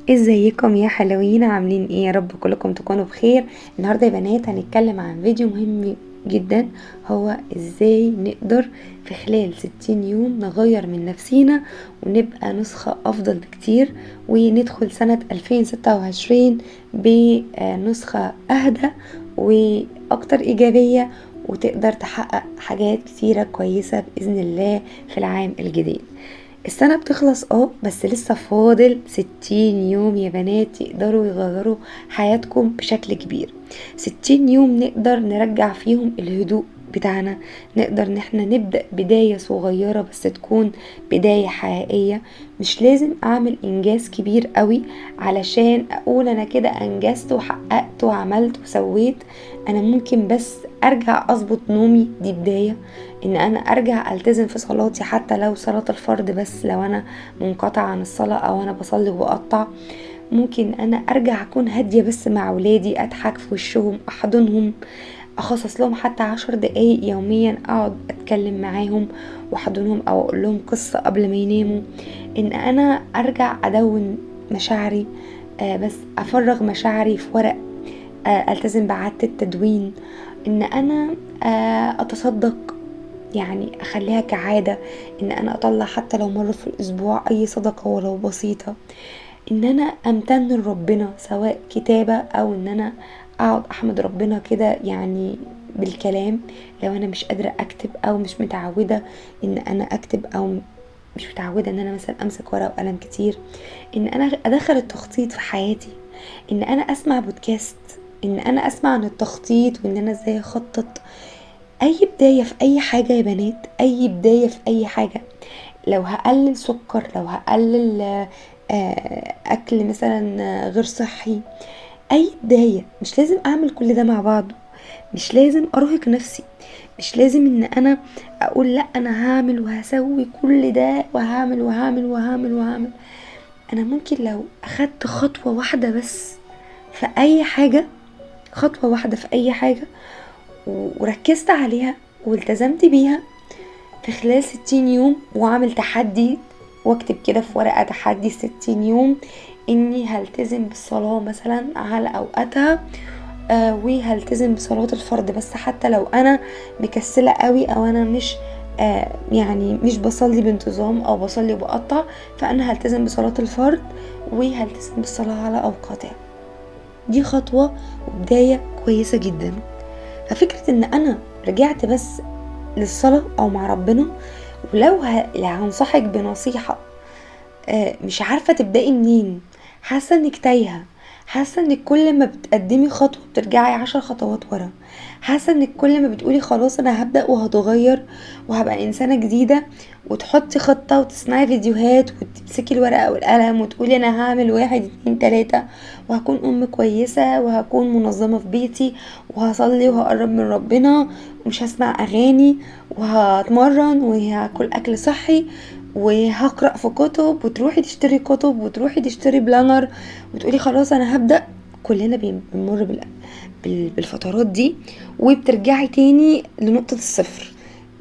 ازيكم يا حلوين؟ عاملين ايه؟ يا رب كلكم تكونوا بخير. النهارده يا بنات هنتكلم عن فيديو مهم جدا، هو ازاي نقدر في خلال 60 يوم نغير من نفسينا ونبقى نسخة افضل بكتير، وندخل سنة 2026 بنسخة اهدى واكتر ايجابية، وتقدر تحقق حاجات كتيرة كويسة بإذن الله في العام الجديد. السنة بتخلص بس لسه فاضل 60 يوم يا بنات يقدروا يغيروا حياتكم بشكل كبير. 60 يوم نقدر نرجع فيهم الهدوء بتاعنا، نقدر ان احنا نبدأ بداية صغيرة بس تكون بداية حقيقية. مش لازم اعمل انجاز كبير قوي علشان اقول انا كده انجزت وحققت وعملت وسويت. انا ممكن بس ارجع اظبط نومي، دي بداية. ان انا ارجع التزم في صلاتي حتى لو صلاة الفرض، بس لو انا منقطع عن الصلاة او انا بصلي وبقطع. ممكن انا ارجع اكون هادية بس مع ولادي، اضحك في وشهم، احضنهم، اخصص لهم حتى 10 دقايق يوميا اقعد اتكلم معاهم واحضنهم او اقول لهم قصة قبل ما يناموا. ان انا ارجع ادون مشاعري، بس افرغ مشاعري في ورق، التزم بعادة التدوين. ان انا اتصدق، يعني اخليها كعادة ان انا اطلع حتى لو مرة في الاسبوع اي صدقة ولو بسيطة. ان انا امتن لربنا سواء كتابة او ان انا اقعد احمد ربنا كده، يعني بالكلام. لو انا مش قادرة اكتب او مش متعودة ان انا اكتب، او مش متعودة ان انا مثلا امسك ورقة وقلم كتير، ان انا ادخل التخطيط في حياتي. ان انا اسمع بودكاست، ان انا اسمع عن التخطيط وان انا ازاي اخطط. اي بداية في اي حاجة يا بنات، اي بداية في اي حاجة. لو هقلل سكر، لو هقلل اكل مثلا غير صحي، اي بداية. مش لازم اعمل كل ده مع بعضه، مش لازم ارهق نفسي، مش لازم ان انا اقول لا انا هعمل وهسوي كل ده وهعمل وهعمل وهعمل وهعمل. انا ممكن لو اخدت خطوة واحدة بس في اي حاجة، خطوة واحدة في اي حاجة وركزت عليها والتزمت بيها في خلال 60 يوم، وعمل تحدي واكتب كده في ورقة تحدي 60 يوم اني هلتزم بالصلاة مثلا على اوقاتها، وهلتزم بصلاة الفرض بس حتى لو انا مكسلة قوي او انا مش يعني مش بصلي بانتظام او بصلي وبقطع، فانا هلتزم بصلاة الفرض وهلتزم بالصلاة على اوقاتها. دي خطوة وبداية كويسة جدا. ففكرة ان انا رجعت بس للصلاة او مع ربنا، ولو هنصحك بنصيحة، مش عارفة تبدأي منين، حاسة انك تايهة، حاسة انك كل ما بتقدمي خطوة بترجعي 10 خطوات ورا، حاسة انك كل ما بتقولي خلاص انا هبدأ وهتغير وهبقى انسانة جديدة، وتحطي خطة وتسمعي فيديوهات وتمسكي الورقة والقلم وتقولي انا هعمل 1 2 3 وهكون ام كويسة وهكون منظمة في بيتي وهصلي وهقرب من ربنا ومش هسمع اغاني وهتمرن وهاكل اكل صحي وهقرأ في كتب، وتروحي تشتري كتب وتروحي تشتري بلانر وتقولي خلاص انا هبدأ. كلنا بنمر بالفترات دي، وبترجعي تاني لنقطة الصفر.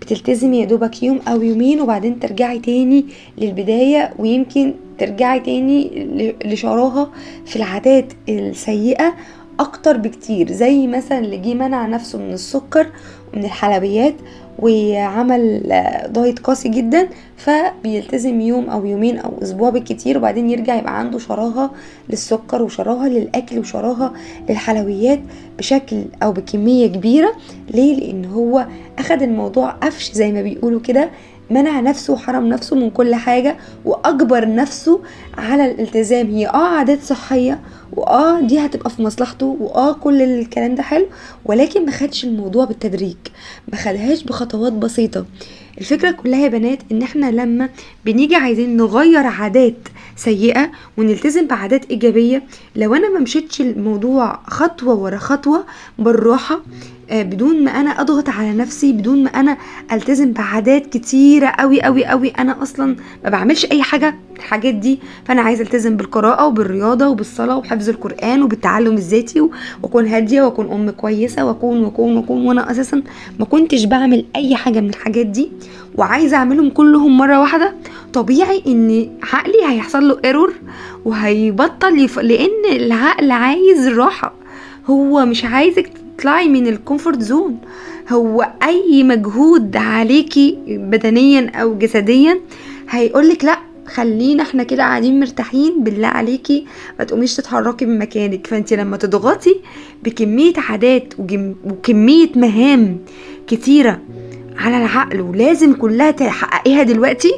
بتلتزمي يا دوبك يوم او يومين وبعدين ترجعي تاني للبداية، ويمكن ترجعي تاني لشراهة في العادات السيئة اكتر بكتير. زي مثلا اللي جه منع نفسه من السكر ومن الحلويات وعمل دايت قاسي جدا، فبيلتزم يوم او يومين او اسبوع بالكتير وبعدين يرجع يبقى عنده شراهة للسكر وشراهة للاكل وشراهة للحلويات بشكل او بكمية كبيرة. ليه؟ لان هو اخد الموضوع قفش زي ما بيقولوا كده، منع نفسه وحرم نفسه من كل حاجة واجبر نفسه على الالتزام. هي عادات صحية دي هتبقى في مصلحته كل الكلام ده حلو، ولكن ما خدش الموضوع بالتدريج، ما خدهاش بخطوات بسيطة. الفكرة كلها يا بنات ان احنا لما بنيجي عايزين نغير عادات سيئة ونلتزم بعادات ايجابية، لو انا ما مشيتش الموضوع خطوة ورا خطوة بالراحة، بدون ما انا اضغط على نفسي، بدون ما انا التزم بعادات كتيرة قوي قوي قوي انا اصلا ما بعملش اي حاجة من الحاجات دي. فانا عايزة التزم بالقراءة وبالرياضة وبالصلاة وبحفظ القرآن وبالتعلم الذاتي واكون هادية واكون ام كويسة واكون وانا اساسا ما كنتش بعمل اي حاجة من الحاجات دي وعايزة اعملهم كلهم مرة واحدة. طبيعي ان عقلي هيحصل له ايرور وهيبطل لان العقل عايز الراحة، هو مش عايزك تطلعي من الكومفورت زون. هو اي مجهود عليكي بدنيا او جسديا هيقولك لا، خلينا احنا كده قاعدين مرتاحين، بالله عليكي ما تقوميش تتحركي من مكانك. فانت لما تضغطي بكمية عادات وكمية مهام كتيرة على العقل ولازم كلها تحققيها دلوقتي،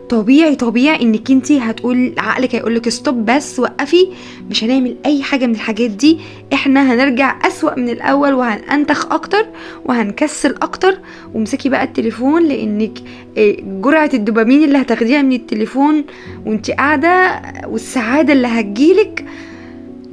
طبيعي انك انتي هتقول عقلك هيقولك ستوب، بس وقفي، مش هنعمل اي حاجة من الحاجات دي، احنا هنرجع اسوأ من الاول وهننتخ اكتر وهنكسل اكتر. ومسكي بقى التليفون، لانك جرعة الدوبامين اللي هتاخديها من التليفون وانتي قاعدة والسعادة اللي هتجيلك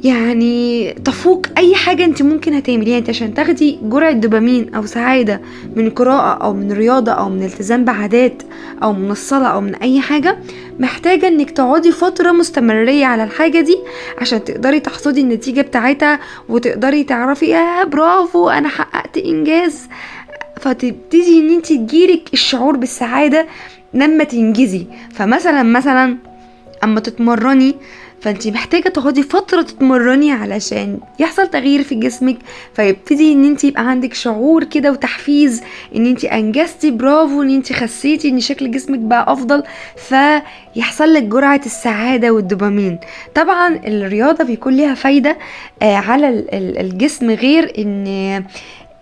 يعني تفوق اي حاجة انت ممكن هتعمليها. انت عشان تاخدي جرعة دوبامين او سعادة من قراءة او من رياضة او من التزام بعادات او من الصلاة او من اي حاجة، محتاجة انك تقعدي فترة مستمرية على الحاجة دي عشان تقدري تحصدي النتيجة بتاعتها وتقدري تعرفي برافو انا حققت انجاز. فتبتدي ان انت تجيلك الشعور بالسعادة لما تنجزي. فمثلا اما تتمرني، فانتي محتاجة تقعدي فترة تتمرني علشان يحصل تغيير في جسمك، فيبتدي ان انتي يبقى عندك شعور كده وتحفيز ان انتي انجزتي، برافو ان انتي خسيتي، ان شكل جسمك بقى افضل، فيحصل لك جرعة السعادة والدوبامين. طبعا الرياضة بيكون لها فايدة على الجسم، غير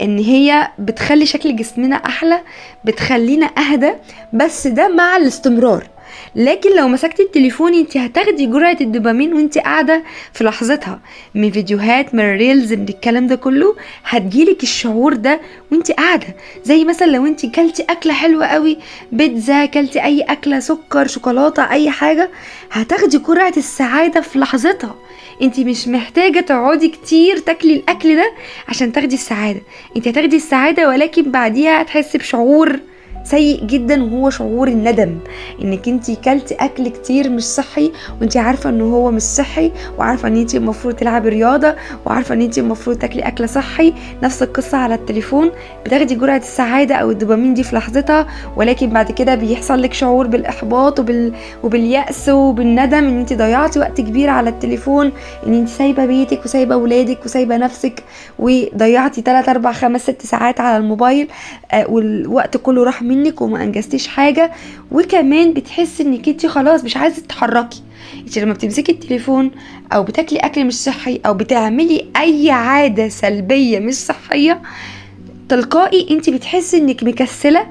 ان هي بتخلي شكل جسمنا احلى، بتخلينا اهدى، بس ده مع الاستمرار. لكن لو مسكتي التليفون انت هتاخدي جرعة الدوبامين وانت قاعدة في لحظتها، من فيديوهات، من ريلز، من الكلام ده كله، هتجيلك الشعور ده وانت قاعدة. زي مثلا لو انت كلتي اكلة حلوة قوي، بيتزا، كلتي اي اكلة، سكر، شوكولاتة، اي حاجة، هتاخدي جرعة السعادة في لحظتها. انت مش محتاجة تقعدي كتير تاكلي الاكل ده عشان تاخدي السعادة. انت هتاخدي السعادة ولكن بعديها هتحسي بشعور سيء جدا، وهو شعور الندم، انك انتي كلتي اكل كتير مش صحي وانتي عارفه انه هو مش صحي، وعارفه ان انتي المفروض تلعبي رياضه، وعارفه ان انتي المفروض تاكلي اكل صحي. نفس القصه على التليفون، بتاخدي جرعه السعاده او الدوبامين دي في لحظتها، ولكن بعد كده بيحصل لك شعور بالاحباط وباليأس وبالندم ان انتي ضيعتي وقت كبير على التليفون، ان انتي سايبه بيتك وسايبه ولادك وسايبه نفسك وضيعتي 3 4 5 6 ساعات على الموبايل، والوقت كله راح منك وما انجزتيش حاجه. وكمان بتحسي انك انت خلاص مش عايزه تتحركي. انت لما بتمسكي التليفون او بتاكلي اكل مش صحي او بتعملي اي عاده سلبيه مش صحيه، تلقائي انت بتحسي انك مكسله،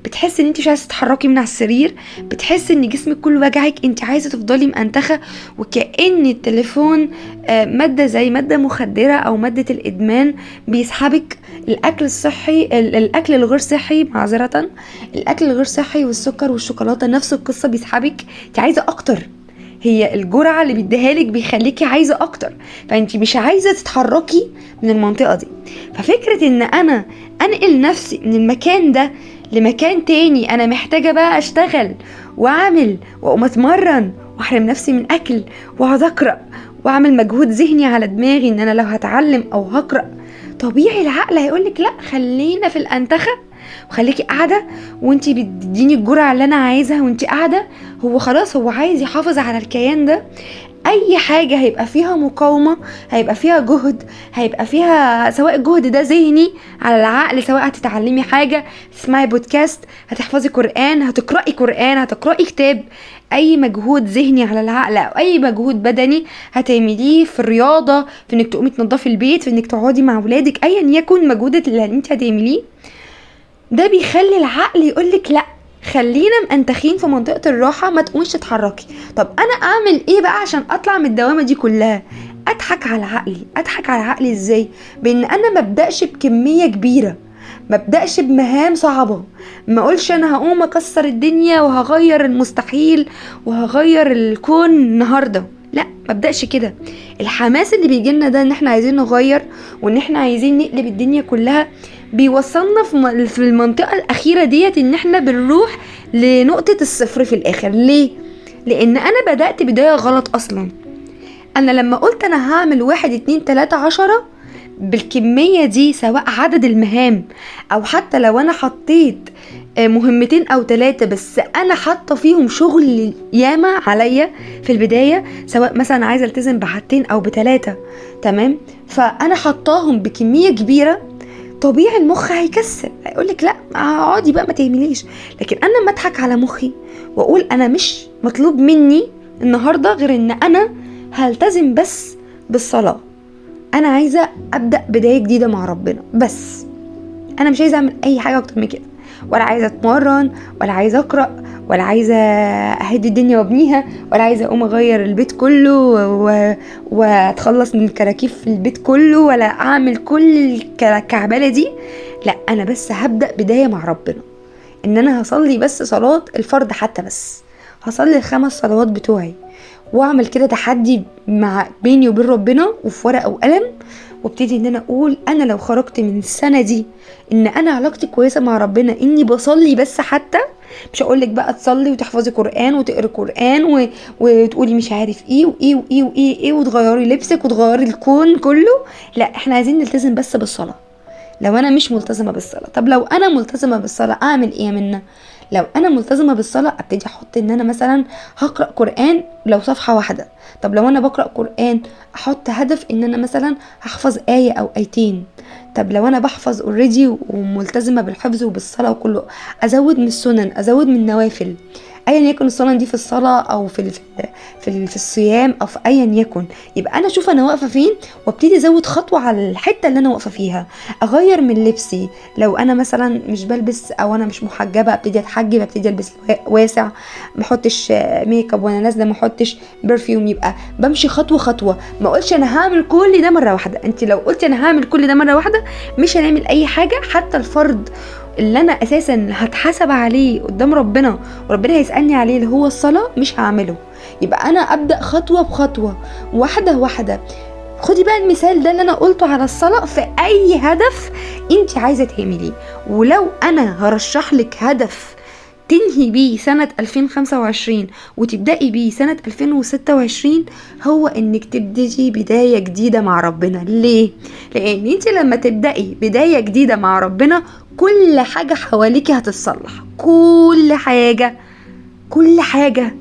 بتحسي ان انت مش عايزه تتحركي من على السرير، بتحسي ان جسمك كله وجعك، انت عايزه تفضلي مأنتخه. وكأن التليفون ماده زي ماده مخدره او ماده الادمان، بيسحبك. الاكل الصحي، الاكل الغير صحي، معذره، الاكل الغير صحي والسكر والشوكولاته نفس القصه، بيسحبك، انت عايزه اكتر. هي الجرعه اللي بيديهالك بيخليكي عايزه اكتر، فانت مش عايزه تتحركي من المنطقه دي. ففكره ان انا انقل نفسي من المكان ده لمكان تاني، انا محتاجة بقى اشتغل واعمل واقوم اتمرن واحرم نفسي من اكل واقعد اقرا واعمل مجهود ذهني على دماغي ان انا لو هتعلم او هقرا، طبيعي العقل هيقولك لا، خلينا في الانتخة وخليكي قاعدة وانتي بتديني الجرعة اللي انا عايزها وانتي قاعدة. هو خلاص هو عايز يحافظ على الكيان ده. اي حاجة هيبقى فيها مقاومة، هيبقى فيها جهد، هيبقى فيها سواء الجهد ده ذهني على العقل، سواء هتتعلمي حاجة، تسمعي بودكاست، هتحفظي قرآن، هتقرأي قرآن، هتقرأي كتاب، اي مجهود ذهني على العقل او اي مجهود بدني هتعمليه في الرياضة، في انك تقومي تنظفي البيت، في انك تقعدي مع ولادك، ايا يكن مجهودك اللي انت هتعمليه، ده بيخلي العقل يقولك لا، خلينا مأنتخين في منطقة الراحة، ما تقوميش تتحركي. طب انا اعمل ايه بقى عشان اطلع من الدوامة دي كلها؟ اضحك على عقلي ازاي؟ بان انا مبدأش بكمية كبيرة، مبدأش بمهام صعبة، ما اقولش انا هقوم اكسر الدنيا وهغير المستحيل وهغير الكون النهاردة. لا، ما ابداش كده. الحماس اللي بيجي لنا ده ان احنا عايزين نغير وان احنا عايزين نقلب الدنيا كلها بيوصلنا في المنطقه الاخيره ديت ان احنا بنروح لنقطه الصفر في الاخر. ليه؟ لان انا بدات بدايه غلط اصلا. انا لما قلت انا هعمل 1 2 3 10 بالكمية دي، سواء عدد المهام او حتى لو انا حطيت مهمتين او 3 بس انا حاطة فيهم شغل ياما عليا في البداية، سواء مثلا عايزة التزم بحاجتين او ب3، تمام، فانا حطاهم بكمية كبيرة، طبيعي المخ هيكسل، هيقولك لا اقعدي بقى ما تعمليش. لكن انا ما اضحك على مخي واقول انا مش مطلوب مني النهاردة غير ان انا هلتزم بس بالصلاة، انا عايزة ابدأ بداية جديدة مع ربنا، بس انا مش عايزة اعمل اي حاجة اكتر من كده، ولا عايزة اتمرن، ولا عايزة اقرأ، ولا عايزة اهدي الدنيا وابنيها، ولا عايزة اقوم اغير البيت كله واتخلص من الكراكيب في البيت كله، ولا اعمل كل الكعبالة دي. لا، انا بس هبدأ بداية مع ربنا، ان انا هصلي بس صلاة الفرض، حتى بس هصلي ال5 صلوات بتوعي، واعمل كده تحدي مع بيني وبين ربنا وفي ورقة وقلم، وابتدي ان انا اقول انا لو خرجت من السنة دي ان انا علاقتي كويسة مع ربنا، اني بصلي بس، حتى مش هقولك بقى تصلي وتحفظي قرآن وتقري قرآن وتقولي مش عارف ايه وايه وايه وايه ايه وتغيري لبسك وتغيري الكون كله، لا، احنا عايزين نلتزم بس بالصلاة. لو انا مش ملتزمة بالصلاة، طب لو انا ملتزمة بالصلاة اعمل ايه منا؟ لو انا ملتزمة بالصلاة ابتدي احط ان انا مثلا هقرأ قرآن لو صفحة واحدة. طب لو انا بقرأ قرآن احط هدف ان انا مثلا هحفظ آية او آيتين. طب لو انا بحفظ اوريدي وملتزمة بالحفظ وبالصلاة وكله، ازود من السنن، ازود من النوافل، ايا يكن السنن دي في الصلاة او في الصيام او في ايا يكن. يبقى انا اشوف انا واقفة فين وابتدي ازود خطوة على الحتة اللي انا واقفة فيها. اغير من لبسي، لو انا مثلا مش بلبس او انا مش محجبة ابتدي اتحجب، ابتدي البس واسع، ما احطش ميك اب وانا نازلة، ما احطش برفيوم. يبقى بمشي خطوة خطوة، ما اقولش انا هعمل كل ده مرة واحدة. انت لو قلتي انا هعمل كل ده مرة واحدة مش هنعمل اي حاجة. حتى الفرض اللي انا اساسا هتحاسب عليه قدام ربنا وربنا هيسألني عليه اللي هو الصلاة مش هعمله. يبقى انا ابدأ خطوة بخطوة، واحدة واحدة. خدي بقى المثال ده اللي انا قلته على الصلاة في اي هدف انت عايزة تعمليه. ولو انا هرشح لك هدف تنهي بيه سنة 2025 وتبدأي بيه سنة 2026، هو انك تبدأي بداية جديدة مع ربنا. ليه؟ لان انت لما تبدأي بداية جديدة مع ربنا كل حاجة حواليكي هتتصلح، كل حاجة.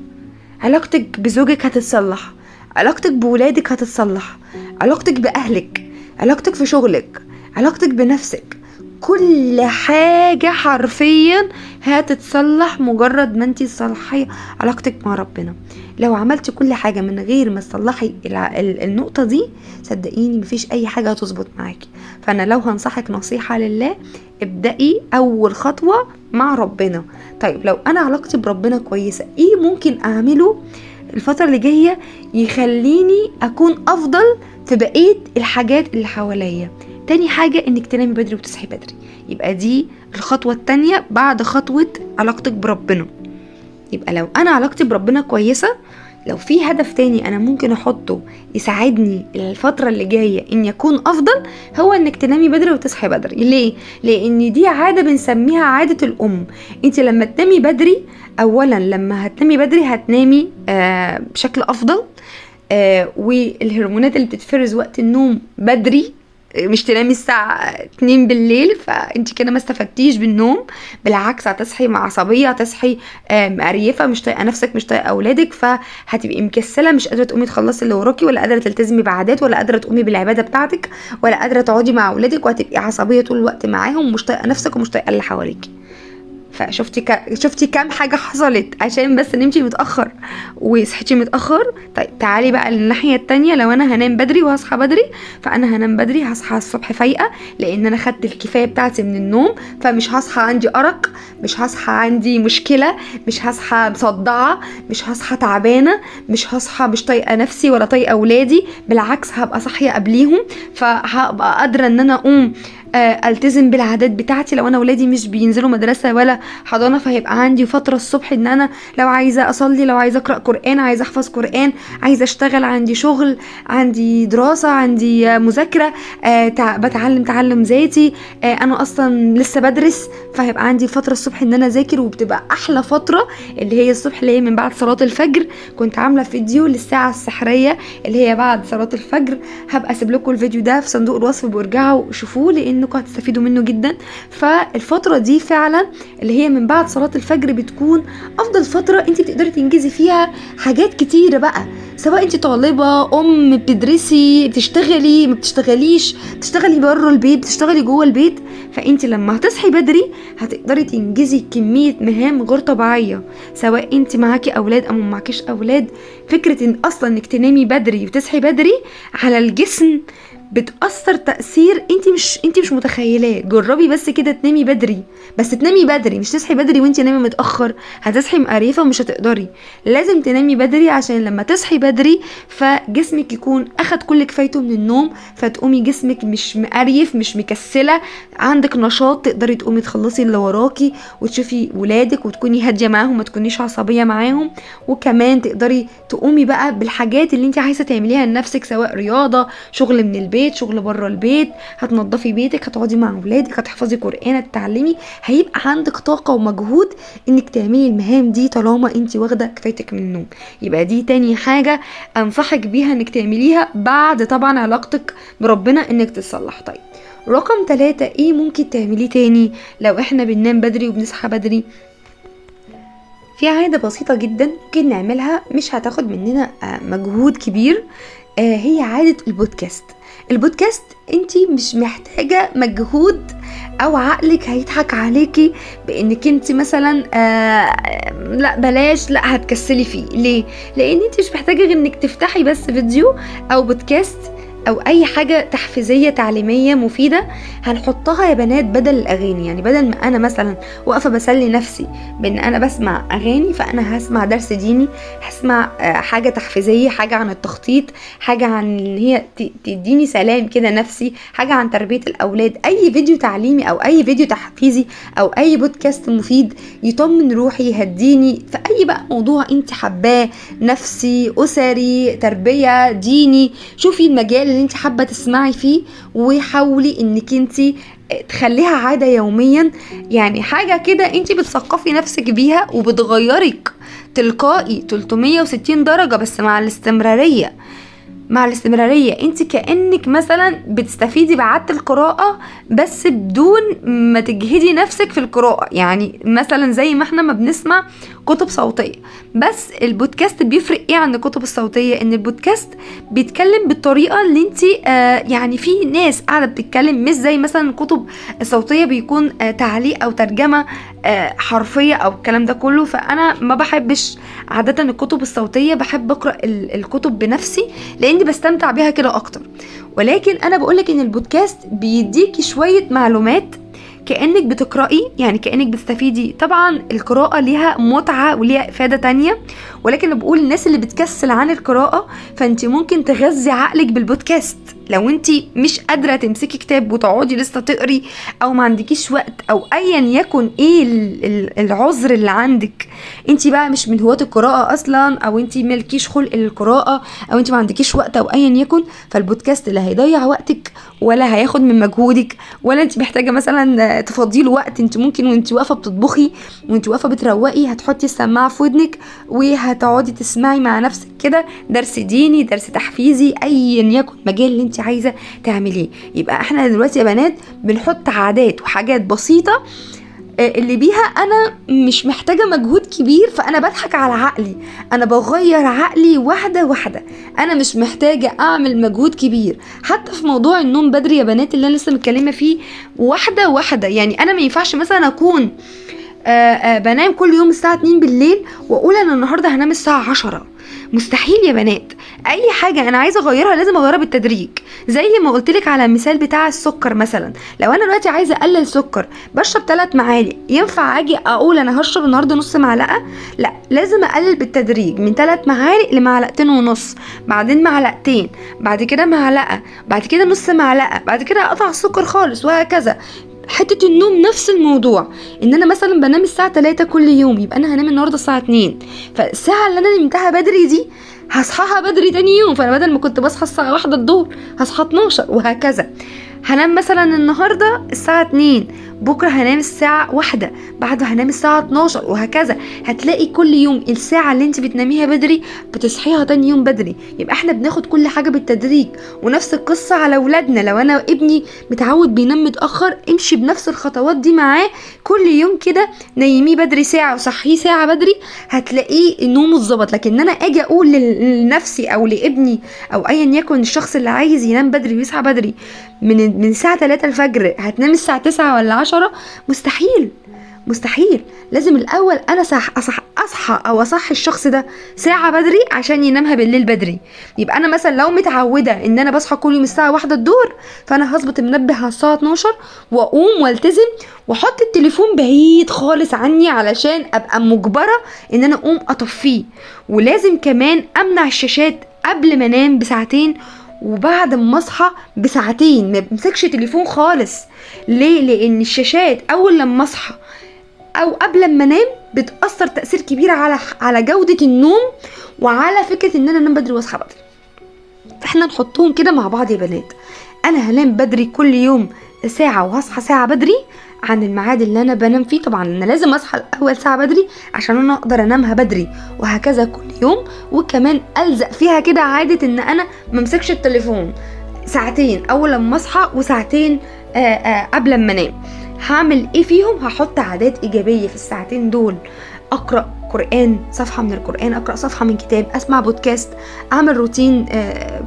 علاقتك بزوجك هتتصلح، علاقتك بولادك هتتصلح، علاقتك بأهلك، علاقتك في شغلك، علاقتك بنفسك، كل حاجة حرفيا هتتصلح مجرد ما انتي تصلحي علاقتك مع ربنا. لو عملتي كل حاجة من غير ما تصلحي النقطة دي، صدقيني مفيش اي حاجة هتظبط معاكي. فانا لو هنصحك نصيحة لله، ابدأي اول خطوة مع ربنا. طيب لو انا علاقتي بربنا كويسة، ايه ممكن اعمله الفترة اللي جاية يخليني اكون افضل في بقية الحاجات اللي حواليا؟ تاني حاجة انك تنامي بدري وتصحي بدري. يبقى دي الخطوة التانية بعد خطوة علاقتك بربنا. يبقى لو انا علاقتي بربنا كويسة، لو في هدف تاني انا ممكن احطه يساعدني الفترة اللي جاية ان يكون افضل، هو انك تنامي بدري وتصحي بدري. ليه؟ لان دي عادة بنسميها عادة الام. انت لما تنامي بدري، اولا لما هتنامي بدري هتنامي بشكل افضل، والهرمونات اللي بتتفرز وقت النوم بدري، مش تنامي الساعة 2 بالليل، فانت كده ما استفدتيش بالنوم. بالعكس هتصحي مع عصبية، هتصحي مقريفة، مش طايقة نفسك، مش طايقة اولادك، فهتبقي مكسلة، مش قادرة تقومي تخلصي اللي وراكي، ولا قادرة تلتزمي بعادات، ولا قادرة تقومي بالعبادة بتاعتك، ولا قادرة تقعدي مع اولادك، وهتبقي عصبية طول الوقت معاهم، ومش طايقة نفسك ومش طايقة اللي حواليكي. شفتي كام حاجة حصلت عشان بس نمشي متأخر وصحتي متأخر. طيب تعالي بقى للناحية التانية. لو انا هنام بدري وهصحى بدري، فانا هنام بدري، هصحى الصبح فايقة لان انا خدت الكفاية بتاعتي من النوم، فمش هصحى عندي ارق، مش هصحى عندي مشكلة، مش هصحى مصدعة، مش هصحى تعبانة، مش هصحى مش طايقة نفسي ولا طايقة اولادي. بالعكس هبقى صاحية قبليهم، فهبقى قادرة ان انا اقوم التزم بالعادات بتاعتي. لو انا ولادي مش بينزلوا مدرسه ولا حضانه، فهيبقى عندي فتره الصبح ان انا لو عايزه اصلي، لو عايزه اقرا قران، عايزه احفظ قران، عايزه اشتغل، عندي شغل، عندي دراسه، عندي مذاكره، بتعلم تعلم ذاتي، انا اصلا لسه بدرس، فهيبقى عندي فتره الصبح ان انا اذاكر. وبتبقى احلى فتره اللي هي الصبح، اللي هي من بعد صلاه الفجر. كنت عامله فيديو للساعه السحريه اللي هي بعد صلاه الفجر، هبقى اسيب لكم الفيديو ده في صندوق الوصف، بارجعوا شوفوه لانكم هتستفيدوا منه جدا. فالفتره دي فعلا اللي هي من بعد صلاه الفجر بتكون افضل فتره انت بتقدري تنجزي فيها حاجات كتيره بقى، سواء انت طالبه، بتدرسي، بتشتغلي، ما بتشتغليش، بتشتغلي بره البيت، بتشتغلي جوه البيت. فانت لما هتصحي بدري هتقدري تنجزي كميه مهام غير طبيعيه، سواء انت معاكي اولاد او ما معكيش اولاد. فكره ان اصلا انك تنامي بدري وتصحي بدري على الجسم بتأثر تأثير انت مش متخيلاه. جربي بس كده تنامي بدري، بس تنامي بدري، مش تصحي بدري وانت نامي متأخر، هتصحي مقريفة ومش هتقدري. لازم تنامي بدري عشان لما تصحي بدري فجسمك يكون اخد كل كفايته من النوم، فتقومي جسمك مش مقريف، مش مكسلة، عندك نشاط، تقدري تقومي تخلصي اللي وراكي وتشوفي ولادك وتكوني هادية معاهم، ما تكونيش عصبية معاهم. وكمان تقدري تقومي بقى بالحاجات اللي انت عايزة تعمليها لنفسك، سواء رياضة، شغل من البيت، شغل بره البيت، هتنظفي بيتك، هتقعدي مع اولادك، هتحفظي قرآن، هتتعلمي. هيبقى عندك طاقة ومجهود انك تعملي المهام دي طالما انت واخدة كفايتك من النوم. يبقى دي تاني حاجة انصحك بيها انك تعمليها بعد طبعا علاقتك بربنا انك تصلح. طيب رقم 3 ايه ممكن تعمليه تاني لو احنا بننام بدري وبنصحى بدري؟ في عادة بسيطة جدا ممكن نعملها، مش هتاخد مننا مجهود كبير، هي عادة البودكاست. البودكاست انتي مش محتاجة مجهود او عقلك هيضحك عليكي بانك انتي مثلا لا بلاش، لا هتكسلي فيه. ليه؟ لان انتي مش محتاجة غير انك تفتحي بس فيديو او بودكاست او اي حاجة تحفيزية تعليمية مفيدة هنحطها يا بنات بدل الاغاني. يعني بدل ما انا مثلا واقفة بسلي نفسي بان انا بسمع اغاني، فانا هسمع درس ديني، هسمع حاجة تحفيزية، حاجة عن التخطيط، حاجة عن ان هي تديني سلام كده نفسي، حاجة عن تربية الاولاد، اي فيديو تعليمي او اي فيديو تحفيزي او اي بودكاست مفيد يطمن روحي، يهديني في اي بقى موضوع انت حباه، نفسي، اسري، تربية، ديني. شوفي المجال اللي انت حابة تسمعي فيه وحاولي انك انت تخليها عادة يوميا. يعني حاجة كده انت بتثقفي نفسك بيها وبتغيرك تلقائي 360 درجة، بس مع الاستمرارية. انت كأنك مثلا بتستفيدي بعادة القراءة بس بدون ما تجهدي نفسك في القراءة. يعني مثلا زي ما احنا ما بنسمع كتب صوتية، بس البودكاست بيفرق ايه عن الكتب الصوتية؟ ان البودكاست بيتكلم بالطريقة اللي انت يعني في ناس قاعدة بتتكلم، مش زي مثلا الكتب الصوتية بيكون تعليق او ترجمة حرفية او الكلام ده كله. فانا ما بحبش عادة الكتب الصوتية، بحب اقرأ الكتب بنفسي لاني بستمتع بيها كده اكتر. ولكن انا بقولك ان البودكاست بيديكي شوية معلومات كأنك بتقرأي، يعني كأنك بتستفيدي. طبعا القراءة ليها متعة وليها إفادة تانية، ولكن بقول الناس اللي بتكسل عن القراءة فانت ممكن تغذي عقلك بالبودكاست. لو انت مش قادرة تمسكي كتاب وتقعدي لسه تقري، او ما عندكيش وقت، او ايا يكن ايه العذر اللي عندك، انت بقى مش من هواة القراءة اصلا، او انت ملكيش خلق للقراءة، او انت ما عندكيش وقت، او ايا يكن، فالبودكاست لا هيضيع وقتك ولا هياخد من مجهودك، ولا انت محتاجة مثلا تفضيله وقت. انت ممكن وانت واقفة بتطبخي، وانت واقفة بتروقي، هتحطي السماعة في ودنك وهتقعدي تسمعي مع نفسك كده درس ديني، درس تحفيزي، ايا يكن مجال اللي انت عايزة تعمليه. يبقى احنا دلوقتي يا بنات بنحط عادات وحاجات بسيطة اللي بيها انا مش محتاجة مجهود كبير، فانا بضحك على عقلي، انا بغير عقلي واحدة واحدة، انا مش محتاجة اعمل مجهود كبير. حتى في موضوع النوم بدري يا بنات اللي انا لسه متكلمة فيه، واحدة واحدة. يعني انا ما ينفعش مثلا اكون بنام كل يوم الساعة 2 بالليل واقول انا النهاردة هنام الساعة 10. مستحيل يا بنات. اي حاجه انا عايزه اغيرها لازم اغيرها بالتدريج. زي ما قلت لك على المثال بتاع السكر مثلا، لو انا دلوقتي عايزه اقلل سكر بشرب 3 معالق، ينفع اجي اقول انا هشرب النهارده نص معلقه؟ لا، لازم اقلل بالتدريج من 3 معالق لمعلقتين ونص، بعدين معلقتين، بعد كده معلقه، بعد كده نص معلقه، بعد كده اقطع السكر خالص، وهكذا. حته النوم نفس الموضوع، ان انا مثلا بنام الساعه 3 كل يوم، يبقى انا هنام النهارده الساعه 2، فالساعه اللي انا نمتها بدري دي هصحاها بدري تاني يوم، فانا بدل ما كنت بصحى الساعه 1 الظهر هصحى 12، وهكذا. هنام مثلا النهارده الساعه 2، بكره هنام الساعه 1، بعده هنام الساعه 12، وهكذا. هتلاقي كل يوم الساعه اللي انت بتناميها بدري بتصحيها تاني يوم بدري. يبقى احنا بناخد كل حاجه بالتدريج. ونفس القصه على اولادنا، لو انا ابني متعود بينام متاخر، امشي بنفس الخطوات دي معاه كل يوم كده، نيميه بدري ساعه وصحيه ساعه بدري، هتلاقيه نومه اتظبط. لكن انا اجي اقول لنفسي او لابني او ايا يكن الشخص اللي عايز ينام بدري ويصحى بدري، من الساعه 3 الفجر هتنام الساعه 9 ولا 10، مستحيل. مستحيل. لازم الاول انا اصحى او اصحي الشخص ده ساعه بدري عشان ينامها بالليل بدري. يبقى انا مثلا لو متعوده ان انا بصحى كل يوم الساعه 1 الظهر، فانا هظبط المنبه على الساعه 12 واقوم والتزم، واحط التليفون بعيد خالص عني علشان ابقى مجبره ان انا اقوم اطفيه. ولازم كمان امنع الشاشات قبل ما انام بساعتين، وبعد ما اصحى بساعتين ما بمسكش تليفون خالص. ليه؟ لان الشاشات اول لما اصحى او قبل ما انام بتاثر تاثير كبير على جوده النوم، وعلى فكره ان انا انام بدري واصحى بدري. فاحنا نحطهم كده مع بعض يا بنات. انا هنام بدري كل يوم ساعه وهصحى ساعه بدري عن الميعاد اللي انا بنام فيه. طبعا انا لازم اصحى الاول ساعه بدري عشان انا اقدر انامها بدري، وهكذا كل يوم. وكمان الزق فيها كده عاده ان انا ممسكش التليفون ساعتين اول لما اصحى، وساعتين قبل ما انام. هعمل ايه فيهم؟ هحط عادات ايجابيه في الساعتين دول. اقرا قرآن، صفحة من القرآن، اقرأ صفحة من كتاب، اسمع بودكاست، اعمل روتين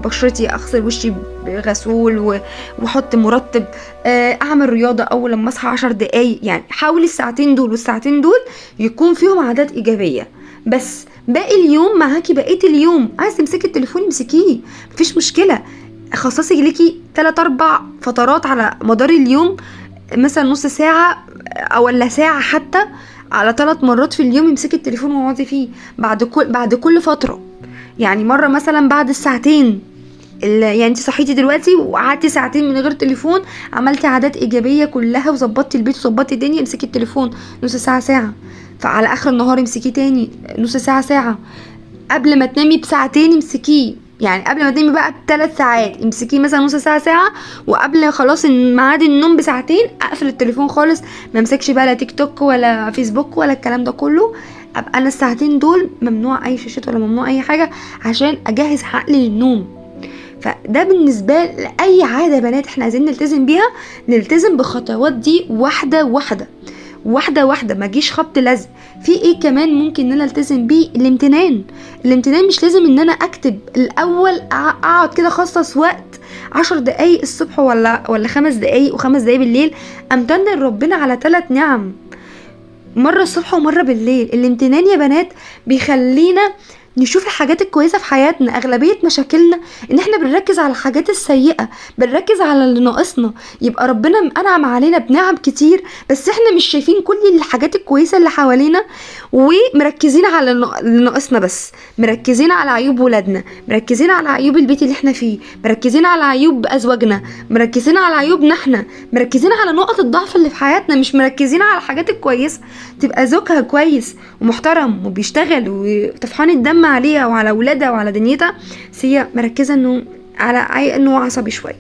بشرتي، اغسل وشي بغسول واحط مرطب، اعمل رياضة اول لما اصحى 10 دقايق. يعني حاولي الساعتين دول والساعتين دول يكون فيهم عادات ايجابية. بس باقي اليوم معاكي، بقية اليوم عايز تمسكي التليفون امسكيه، مفيش مشكلة. خصصي ليكي 3-4 فترات على مدار اليوم، مثلا نص ساعة او ولا ساعة حتى، على 3 مرات في اليوم امسكي التليفون واقعدي فيه بعد كل فترة. يعني مرة مثلا بعد الساعتين، يعني انت صحيتي دلوقتي وقعدتي ساعتين من غير تليفون، عملتي عادات ايجابية كلها وظبطتي البيت وظبطتي الدنيا، امسكي التليفون نص ساعة ساعة. فعلى اخر النهار امسكيه تاني نص ساعة ساعة. قبل ما تنامي بساعتين امسكيه، يعني قبل ما تنامي بقى ب3 ساعات امسكيه مثلا نص ساعة ساعة. وقبل خلاص ميعاد النوم بساعتين اقفل التليفون خالص، ما امسكش بقى لا تيك توك ولا فيسبوك ولا الكلام ده كله. ابقى انا الساعتين دول ممنوع اي شاشات ولا ممنوع اي حاجة عشان اجهز عقلي للنوم. فده بالنسبة لأي عادة بنات احنا عايزين نلتزم بيها، نلتزم بخطوات دي واحدة واحدة واحدة واحدة، ما جيش خبط لزق. في ايه كمان ممكن ان انا التزم بيه؟ الامتنان مش لازم ان انا اكتب الاول، اقعد كده خصص وقت 10 دقايق الصبح ولا 5 دقايق و5 دقايق بالليل امتن لربنا على 3 نعم، مرة الصبح ومرة بالليل. الامتنان يا بنات بيخلينا نشوف الحاجات الكويسة في حياتنا. اغلبية مشاكلنا ان احنا بنركز على الحاجات السيئة، بنركز على اللي ناقصنا. يبقى ربنا انعم علينا بنعم كتير، بس احنا مش شايفين كل الحاجات الكويسة اللي حوالينا، ومركزين على اللي ناقصنا بس. مركزين على عيوب ولادنا، مركزين على عيوب البيت اللي احنا فيه، مركزين على عيوب ازواجنا، مركزين على عيوبنا احنا، مركزين على نقط الضعف اللي في حياتنا، مش مركزين على الحاجات الكويسة. تبقى زوجها كويس ومحترم وبيشتغل وطفحان الدم عليها وعلى ولادها وعلى دنيتها، بس هي مركزة انه عصبي شوية،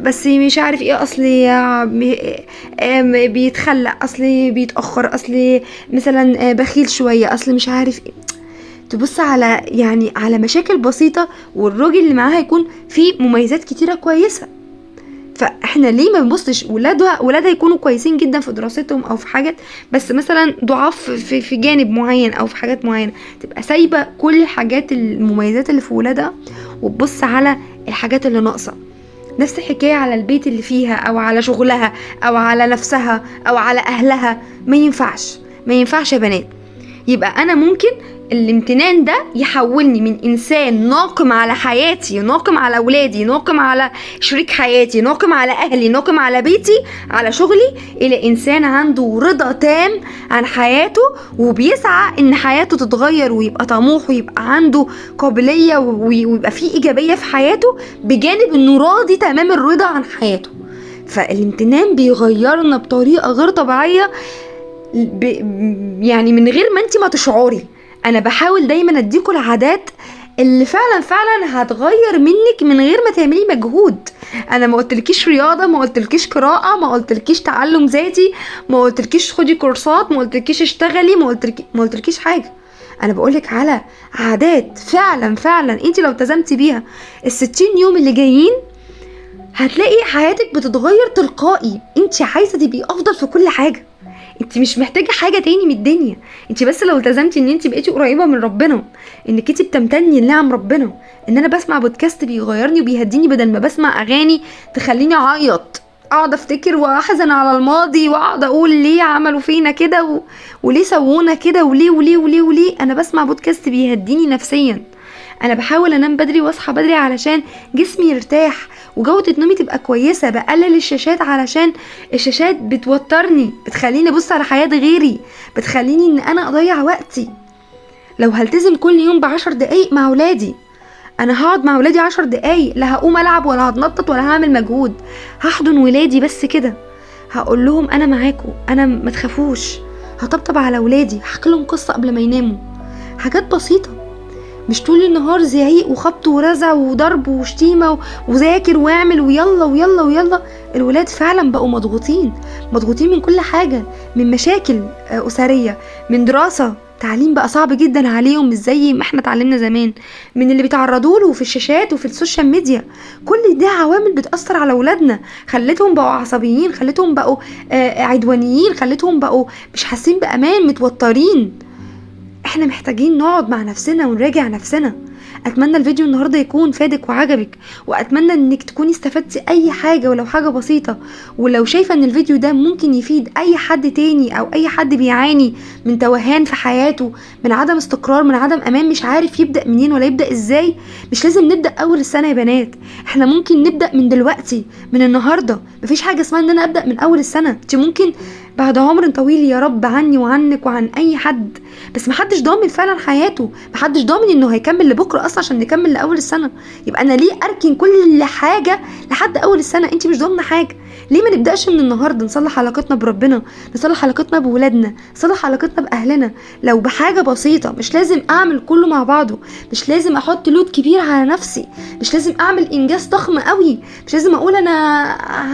بس مش عارف ايه، اصلي بيتخلق، اصلي بيتأخر، اصلي مثلا بخيل شوية، اصلي مش عارف ايه. تبص على مشاكل بسيطة، والراجل اللي معاها يكون فيه مميزات كتيرة كويسة. فاحنا ليه ما بنبصش ولادها يكونوا كويسين جدا في دراستهم او في حاجات، بس مثلا ضعاف في جانب معين او في حاجات معينة، تبقى سايبة كل الحاجات المميزات اللي في ولادها وتبص على الحاجات اللي ناقصة. نفس الحكاية على البيت اللي فيها او على شغلها او على نفسها او على اهلها. ما ينفعش يا بنات. يبقى انا ممكن الامتنان ده يحولني من انسان ناقم على حياتي، ناقم على اولادي، ناقم على شريك حياتي، ناقم على اهلي، ناقم على بيتي، على شغلي، الى انسان عنده رضا تام عن حياته وبيسعى ان حياته تتغير ويبقى طموح ويبقى عنده قابلية ويبقى فيه ايجابية في حياته، بجانب انه راضي تمام الرضا عن حياته. فالامتنان بيغيرنا بطريقة غير طبيعية، يعني من غير ما انت ما تشعري. انا بحاول دايما اديكوا العادات اللي فعلا هتغير منك من غير ما تعملي مجهود. انا ما قلتلكيش رياضه، ما قلتلكيش قراءه، ما قلتلكيش تعلم ذاتي، ما قلتلكيش خدي كورسات، ما قلتلكيش اشتغلي، ما قلتلكيش حاجه. انا بقولك على عادات فعلا انت لو التزمتي بيها ال60 يوم اللي جايين هتلاقي حياتك بتتغير تلقائي. انت عايزه تبقي افضل في كل حاجه، انت مش محتاجه حاجه تاني من الدنيا. انت بس لو التزمتي ان انت بقيتي قريبه من ربنا، انك انت بتمتني لنعم ربنا، ان انا بسمع بودكاست بيغيرني وبيهديني بدل ما بسمع اغاني تخليني اعيط، اقعد افتكر واحزن على الماضي واقعد اقول ليه عملوا فينا كده وليه سوونا كده وليه. انا بسمع بودكاست بيهديني نفسيا. انا بحاول انام بدري واصحى بدري علشان جسمي يرتاح وجودة نومي تبقى كويسة. بقلل الشاشات علشان الشاشات بتوترني، بتخليني ابص على حياة غيري، بتخليني ان انا اضيع وقتي. لو هلتزم كل يوم ب10 دقايق مع ولادي، انا هقعد مع ولادي 10 دقايق، لا هقوم العب ولا هتنطط ولا هعمل مجهود، هحضن ولادي بس كده، هقول لهم انا معاكم، انا ما تخافوش، هطبطب على ولادي، هحكي لهم قصة قبل ما يناموا. حاجات بسيطة، مش طول النهار زعيق وخبط ورزع وضرب وشتيمة وذاكر واعمل ويلا. الولاد فعلا بقوا مضغوطين من كل حاجة، من مشاكل أسرية، من دراسة، تعليم بقى صعب جدا عليهم مش زي ما احنا اتعلمنا زمان، من اللي بيتعرضوا له في الشاشات وفي السوشيال ميديا. كل دي عوامل بتأثر على ولادنا، خلتهم بقوا عصبيين، خلتهم بقوا عدوانيين، خلتهم بقوا مش حاسين بأمان، متوترين. احنا محتاجين نقعد مع نفسنا ونراجع نفسنا. اتمنى الفيديو النهارده يكون فادك وعجبك، واتمنى انك تكوني استفدتي اي حاجه ولو حاجه بسيطه. ولو شايفه ان الفيديو ده ممكن يفيد اي حد تاني او اي حد بيعاني من توهان في حياته، من عدم استقرار، من عدم امان، مش عارف يبدا منين ولا يبدا ازاي، مش لازم نبدا اول السنه يا بنات، احنا ممكن نبدا من دلوقتي، من النهارده. مفيش حاجه اسمها ان انا ابدا من اول السنه، انت ممكن بعد عمر طويل يا رب عني وعنك وعن اي حد، بس محدش ضامن فعلا حياته، محدش ضامن انه هيكمل لبكره اصلا عشان نكمل لاول السنه. يبقى انا ليه اركن كل حاجه لحد اول السنه؟ انت مش ضامنه حاجه. ليه ما نبداش من النهارده نصلح علاقتنا بربنا، نصلح علاقتنا بولادنا، نصلح علاقتنا باهلنا، لو بحاجه بسيطه؟ مش لازم اعمل كله مع بعضه، مش لازم احط لود كبير على نفسي، مش لازم اعمل انجاز ضخم قوي، مش لازم اقول انا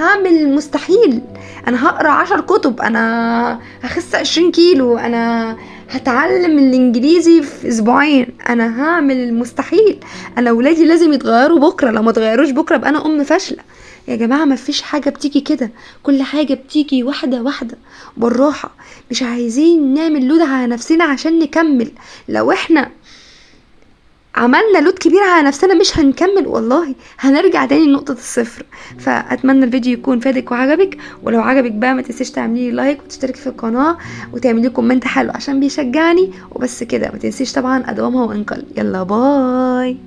هعمل مستحيل، انا هقرا 10 كتب، انا هخس 20 كيلو، انا هتعلم الانجليزي في اسبوعين، انا هعمل المستحيل، انا ولادي لازم يتغيروا بكره، لو ما اتغيروش بكره ابقى انا ام فاشله. يا جماعه ما فيش حاجه بتيجي كده، كل حاجه بتيجي واحده واحده بالراحه. مش عايزين نعمل لود على نفسنا عشان نكمل. لو احنا عملنا لود كبير على نفسنا مش هنكمل، والله هنرجع تاني لنقطة الصفر. فأتمنى الفيديو يكون فادك وعجبك، ولو عجبك بقى ما تنسيش تعملي لايك وتشتركي في القناة وتعملي كومنت حلو عشان بيشجعني، وبس كده. ما تنسيش طبعا أدومها وإنقل. يلا باي.